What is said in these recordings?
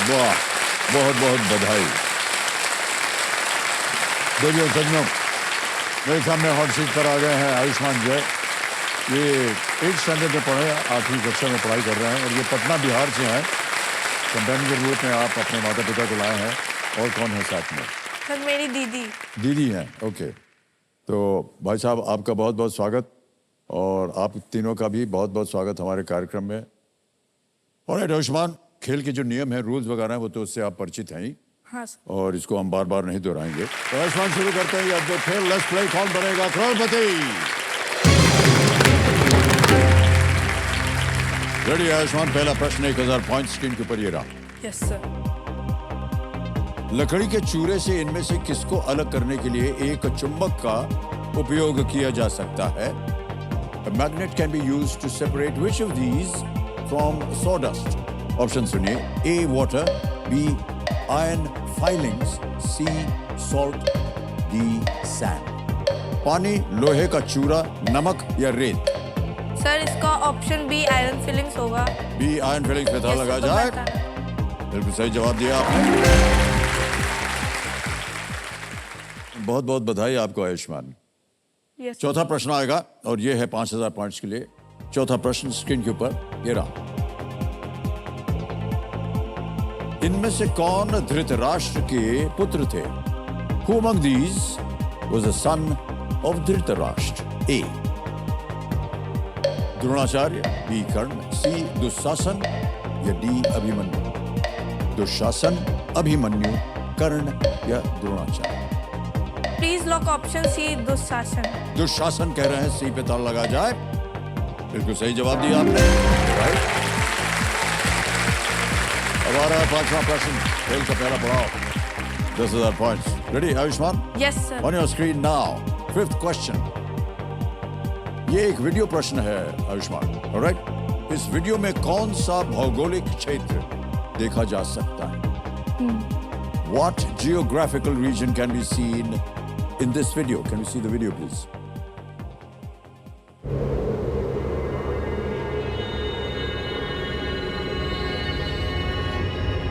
वाह, बहुत बहुत बधाई। देखिए सज्जनों, मेरे सामने हॉट सीट पर आ गए हैं आयुष्मान जय। ये 8th स्टैंडर्ड में पढ़े, 8वीं कक्षा में पढ़ाई कर रहे हैं और ये पटना बिहार से हैं। कंपेनियन के रूप में आप अपने माता पिता को लाए हैं। और कौन है साथ में? सर मेरी दीदी। दीदी हैं, ओके। तो भाई साहब आपका बहुत बहुत स्वागत और आप तीनों का भी बहुत बहुत स्वागत हमारे कार्यक्रम में। और आयुष्मान, खेल के जो नियम है, रूल्स वगैरह हैं, वो तो उससे आप परिचित हैं ही। हाँ सर। और इसको हम बार बार नहीं दोहराएंगे। तो आयुष्मान शुरू करते हैं अब जो खेल लेट्स प्ले कौन बनेगा करोड़पति। रेडी आयुष्मान, पहला प्रश्न 1000 पॉइंट स्क्रीन के ऊपर ये रहा। Yes sir. लकड़ी के चूरे से इनमें से किसको अलग करने के लिए एक चुंबक का उपयोग किया जा सकता है? A magnet can be used to separate which of these from sawdust? Option सुनिए। A water, B iron filings, C salt, D sand। पानी, लोहे का चूरा, नमक या रेत? सर इसका ऑप्शन बी आयरन फिलिंग्स होगा। बी आयरन फिलिंग्स पे था Yes, लगा तो जाए। पता है। बिल्कुल सही जवाब दिया आपने। बहुत बहुत बधाई आपको आयुष्मान। यस। चौथा प्रश्न आएगा और ये है 5000 पॉइंट्स के लिए। चौथा प्रश्न स्क्रीन के ऊपर ये रहा। इनमें से कौन धृतराष्ट्र के पुत्र थे? Who among these was a son of Dhritarashtra? A Dronacharya, B Karna, C Dushasan या D अभिमन्यु? दुशासन, अभिमन्यु, कर्ण या Dronacharya? Please lock option C Dushasan. Dushasan कह रहे हैं, सी पे ताला लगा जाए। बिल्कुल सही जवाब दिया आपने। राइट। अब आ रहा है पांचवा प्रश्न, खेल का पहला पड़ाव 10,000 points. Ready Ayushman? Yes sir. On your screen now, 5th question. ये एक वीडियो प्रश्न है आयुष्मान, ऑलराइट? इस वीडियो में कौन सा भौगोलिक क्षेत्र देखा जा सकता है? What geographical region can be seen in this video? Can we see the video, please?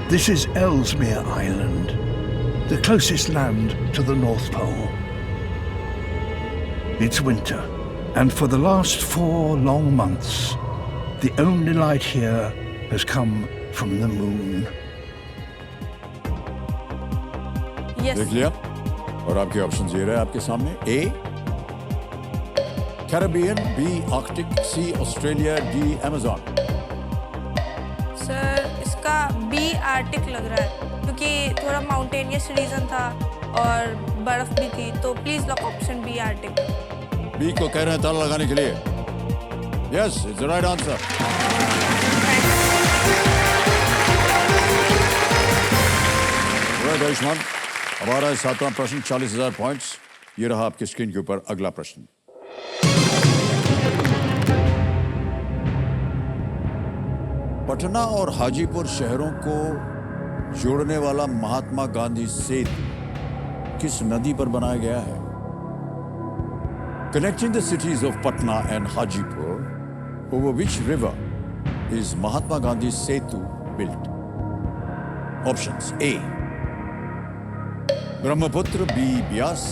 This is Ellesmere Island, the closest land to the North Pole. It's winter, and for the last 4 long months, the only light here has come from the moon. Yes. देख लिया और आपके option ये रहे आपके सामने। ए Caribbean, B Arctic, सी Australia, D Amazon. Sir इसका B Arctic लग रहा है क्योंकि थोड़ा माउंटेनियस रीजन था और बर्फ भी थी, तो please lock option B Arctic. B को कह रहे हैं ताला लगाने के लिए। Yes, it's the right answer. Ayushman, अब आ रहा है 7वां प्रश्न, 40,000 पॉइंट्स। ये रहा आपकी स्क्रीन के ऊपर अगला प्रश्न। पटना और हाजीपुर शहरों को जोड़ने वाला महात्मा गांधी सेतु किस नदी पर बनाया गया है? Connecting the cities of Patna and Hajipur, over which river is Mahatma Gandhi Setu built? Options: A Brahmaputra, B Beas,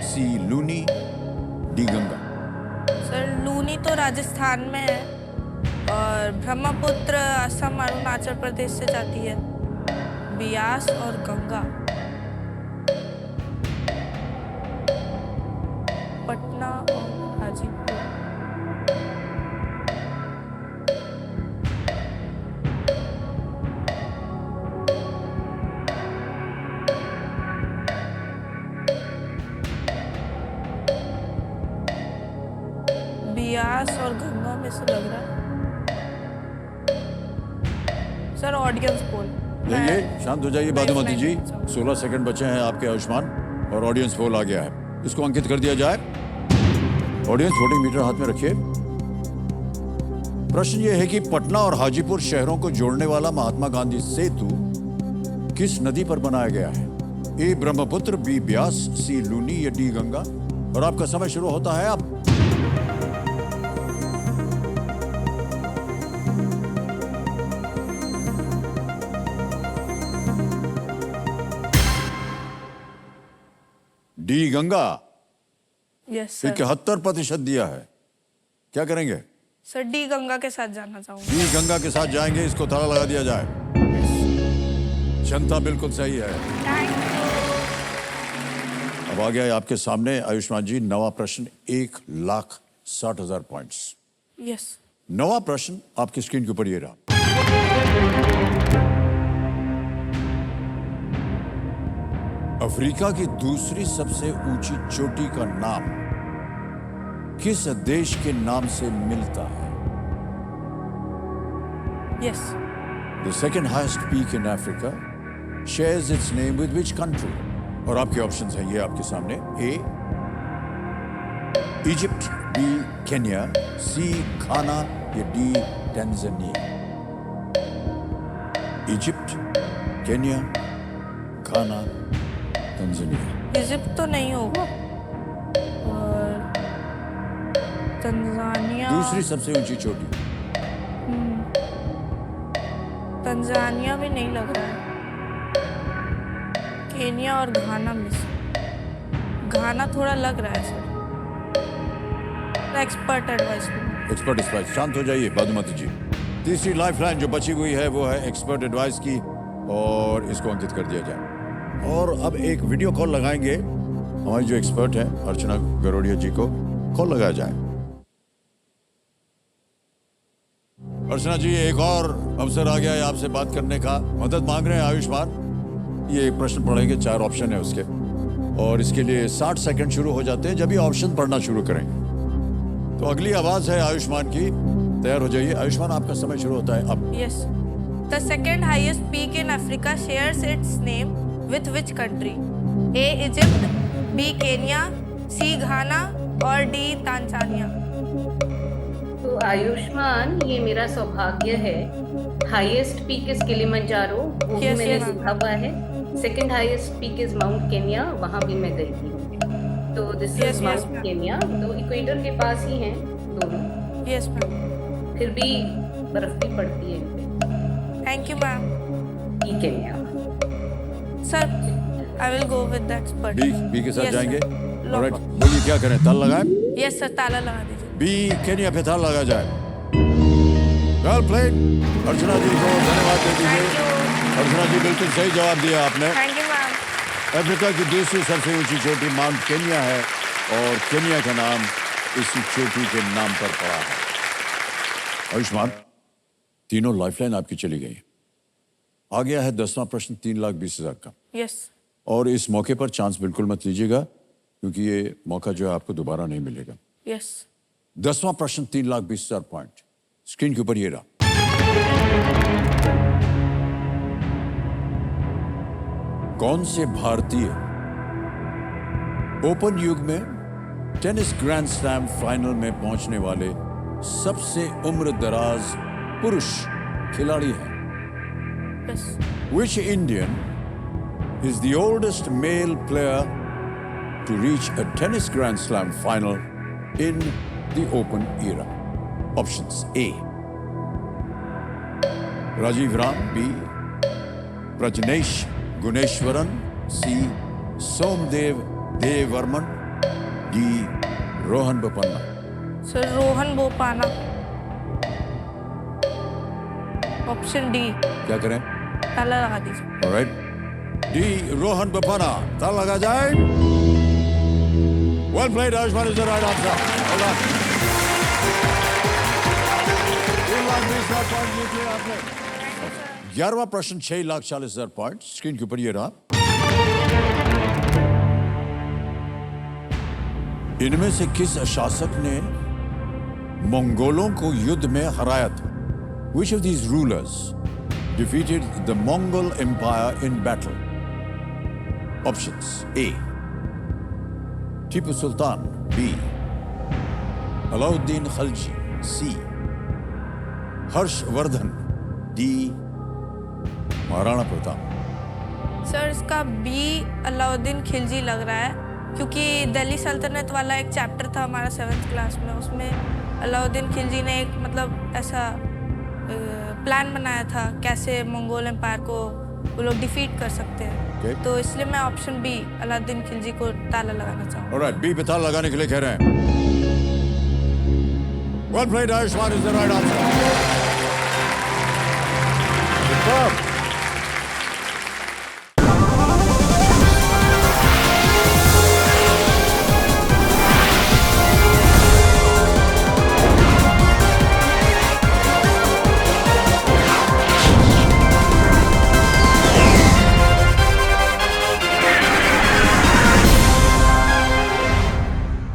C Luni, D Ganga. Sir Luni तो राजस्थान में है और ब्रह्मपुत्र असम अरुणाचल प्रदेश से जाती है। ब्यास और गंगा पटना और हाजीपुर। ब्यास और गंगा में से लग रहा है। Sir audience poll. ये शांत हो जाइए बादुमती जी। 16 सेकंड बचे हैं आपके आयुष्मान और ऑडियंस पोल आ गया है। इसको अंकित कर दिया जाए। ऑडियंस वोटिंग मीटर हाथ में रखिए। प्रश्न ये है कि पटना और हाजीपुर शहरों को जोड़ने वाला महात्मा गांधी सेतु किस नदी पर बनाया गया है? ए ब्रह्मपुत्र, बी ब्यास, सी लूनी या डी गंगा। और आपका समय शुरू होता है अब। D Ganga yes sir. 71% दिया है। क्या करेंगे? सर डी गंगा के साथ जाना चाहूंगी। डी गंगा के साथ जाएंगे, इसको ताला लगा दिया जाए। जनता बिल्कुल सही है। अब आ गया है आपके सामने आयुष्मान जी नवा प्रश्न, 1,60,000 पॉइंट्स। यस नवा प्रश्न आपकी स्क्रीन के ऊपर ये रहा। अफ्रीका की दूसरी सबसे ऊंची चोटी का नाम किस देश के नाम से मिलता है? Yes The second highest peak in Africa shares its name with which country? और आपके ऑप्शंस हैं ये आपके सामने। ए इजिप्ट, बी केन्या, सी घाना या डी टैंजानिया। इजिप्ट, केन्या, घाना, टैंजानिया। इजिप्ट तो नहीं होगा और तंजानिया। दूसरी सबसे ऊंची चोटी। तंजानिया भी नहीं लग रहा है। केन्या और घाना में से घाना थोड़ा लग रहा है sir. Expert advice. Expert advice. शांत हो जाइए बादुमती जी। तीसरी लाइफलाइन जो बची हुई है वो है एक्सपर्ट एडवाइस की, और इसको अंकित कर दिया जाए। और अब एक वीडियो कॉल लगाएंगे, हमारी जो एक्सपर्ट है अर्चना गरोडिया जी को कॉल लगाया जाए। अर्चना जी, एक और अवसर आ गया है आपसे बात करने का। मदद मांग रहे हैं आयुष्मान। ये प्रश्न पढ़ेंगे, 4 ऑप्शन है उसके, और इसके लिए 60 सेकंड शुरू हो जाते हैं जब ये ऑप्शन पढ़ना शुरू करें। तो अगली आवाज है आयुष्मान की। तैयार हो जाइए आयुष्मान, आपका समय शुरू होता है अब। Yes. The second highest peak in Africa shares its name with which country? A Egypt, B Kenya, C Ghana और डी तांजानिया। तो आयुष्मान, ये मेरा सौभाग्य है। हाईएस्ट पीक इज किलिमंजारो, वो भी Yes, मैंने yes. देखा हुआ है। Second highest peak is mount Kenya, वहाँ भी मैं गई थी। तो this Yes, is yes, mount ma'am. Kenya. तो इक्वेटर के पास ही हैं दोनों, यस मैम। फिर भी बर्फ भी पड़ती है इन पे। Thank you ma'am. E Kenya. Sir I will go with the expert. B के साथ Yes, जाएंगे। sir. ऑलराइट, बोलिए क्या करें, ताला लगाएं? यस सर, ताला लगा दीजिए। बी केन्या पे ताला लगा जाए। Well played. अर्चना जी को धन्यवाद दे थैंक दीजिए। यू। अर्चना जी बिल्कुल सही जवाब दिया आपने। Thank you ma'am. अफ्रीका की दूसरी सबसे ऊंची चोटी माउंट केन्या है, और केन्या का नाम इसी चोटी के नाम पर पड़ा है। आयुष्मान, तीनों लाइफलाइन आपकी चली गई। आ गया है 10वां प्रश्न, 3,20,000 का। यस और इस मौके पर चांस बिल्कुल मत लीजिएगा, क्योंकि ये मौका जो है आपको दोबारा नहीं मिलेगा। यस। 10वां प्रश्न, 3,20,000 पॉइंट। स्क्रीन के ऊपर ये रहा। कौन से भारतीय ओपन युग में टेनिस ग्रैंड स्लैम फाइनल में पहुंचने वाले सबसे उम्र दराज पुरुष खिलाड़ी हैं? Yes. Which Indian is the oldest male player to reach a tennis Grand Slam final in the Open era? Options: A. Rajiv Ram, B. Prajnesh Guneshwaran, C. Somdev Devarman, D. Rohan Bopanna. Sir Rohan Bopanna. Option D. क्या करें? ताला लगा दीजिए। Alright. D. Rohan Bopanna. ताला लगा जाए। Well played, Ayushman is the right answer. Well done. 3,20,000 point जीत लिया आपने। 11वां प्रश्न, 6,40,000 पॉइंट। स्क्रीन के ऊपर ये रहा। इनमें से किस शासक ने मंगोलों को युद्ध में हराया था? Which of these rulers defeated the Mongol Empire in battle? Options: A. Tipu Sultan, B. Alauddin Khalji, C. Harshvardhan, D. Maharana Pratap. Sir इसका बी अलाउद्दीन खिलजी लग रहा है, क्योंकि दिल्ली सल्तनत वाला एक चैप्टर था हमारा 7th क्लास में, उसमें अलाउद्दीन खिलजी ने एक मतलब ऐसा प्लान बनाया था कैसे मंगोल एम्पायर को वो लोग डिफीट कर सकते हैं। Okay. तो इसलिए मैं ऑप्शन बी अलाउद्दीन खिलजी को ताला लगाना चाहूँगा। Alright, बी पे ताला लगाने के लिए कह रहे हैं। Well played, Ayushman is the right answer. Superb.